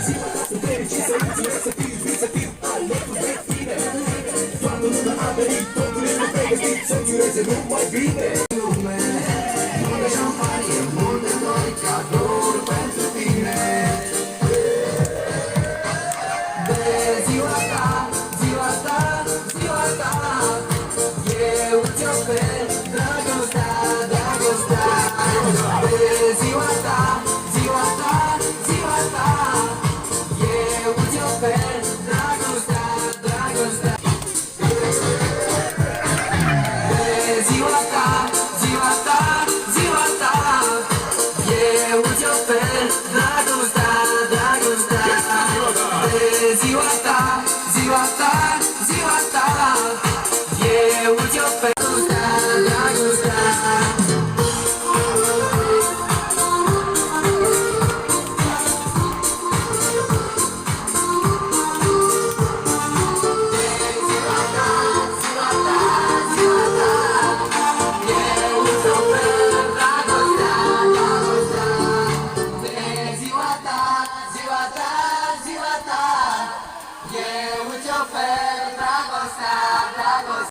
ziua ta sunt fericit, să mulțumesc, să fiu iubit, să fiu alături de tine. Toată lumea a venit, totul este pregătit, să-ți ureze numai bine. Multă șampanie, multe noi, cadouri pentru tine. De ziua ta, ziua ta, ziua ta, eu îți ofer dragostea, dragostea. De ziua ta, ziua ta, ziua ta, eu îți ofer dragostea, dragostea. De ziua ta, ziua ta, ziua ta, eu îți ofer